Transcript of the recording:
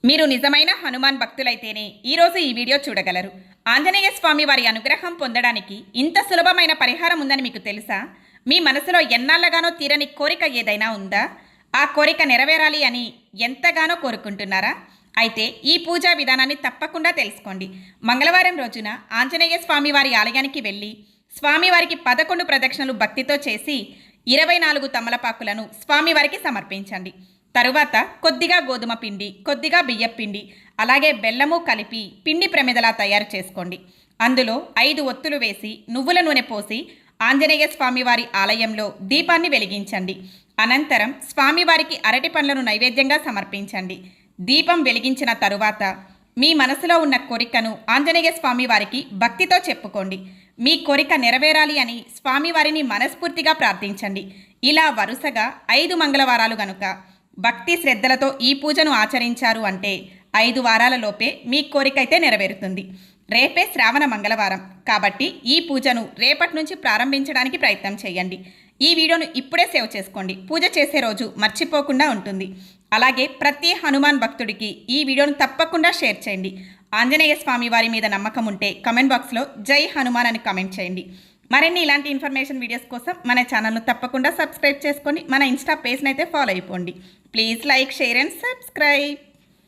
మీరు నిజమైన హనుమాన్ భక్తులైతేనే ఈరోజు ఈ వీడియో చూడగలరు. ఆంజనేయ స్వామి వారి అనుగ్రహం పొందడానికి ఇంత సులభమైన పరిహారం ఉందని మీకు తెలుసా? మీ మనసులో ఎన్నాళ్ళగానో తీరని కోరిక ఏదైనా ఉందా? ఆ కోరిక నెరవేరాలి అని ఎంతగానో కోరుకుంటున్నారా? అయితే ఈ పూజా విధానాన్ని తప్పకుండా తెలుసుకోండి. మంగళవారం రోజున ఆంజనేయ స్వామి వారి ఆలయానికి వెళ్ళి స్వామివారికి 11 ప్రదక్షిణలు భక్తితో చేసి 24 తమలపాకులను స్వామివారికి సమర్పించండి. తరువాత కొద్దిగా గోధుమ పిండి, కొద్దిగా బియ్యం పిండి, అలాగే బెల్లము కలిపి పిండి ప్రమిదలా తయారు చేసుకోండి. అందులో 5 ఒత్తులు వేసి నువ్వుల నూనె పోసి ఆంజనేయ స్వామివారి ఆలయంలో దీపాన్ని వెలిగించండి. అనంతరం స్వామివారికి అరటి పండ్లను నైవేద్యంగా సమర్పించండి. దీపం వెలిగించిన తరువాత మీ మనసులో ఉన్న కోరికను ఆంజనేయ స్వామివారికి భక్తితో చెప్పుకోండి. మీ కోరిక నెరవేరాలి అని స్వామివారిని మనస్ఫూర్తిగా ప్రార్థించండి. ఇలా వరుసగా 5 మంగళవారాలు గనుక భక్తి శ్రద్ధలతో ఈ పూజను ఆచరించారు అంటే 5 వారాలలోపే మీ కోరికైతే నెరవేరుతుంది. రేపే శ్రావణ మంగళవారం కాబట్టి ఈ పూజను రేపటి నుంచి ప్రారంభించడానికి ప్రయత్నం చేయండి. ఈ వీడియోను ఇప్పుడే సేవ్ చేసుకోండి. పూజ చేసే రోజు మర్చిపోకుండా ఉంటుంది. అలాగే ప్రతి హనుమాన్ భక్తుడికి ఈ వీడియోను తప్పకుండా షేర్ చేయండి. ఆంజనేయ స్వామి వారి మీద నమ్మకం ఉంటే కమెంట్ బాక్స్లో జై హనుమాన్ అని కమెంట్ చేయండి. మరిన్ని ఇలాంటి ఇన్ఫర్మేషన్ వీడియోస్ కోసం మన ఛానల్ను తప్పకుండా సబ్స్క్రైబ్ చేసుకొని మన ఇన్స్టా పేజ్ని అయితే ఫాలో అయిపోండి. Please like, share and subscribe.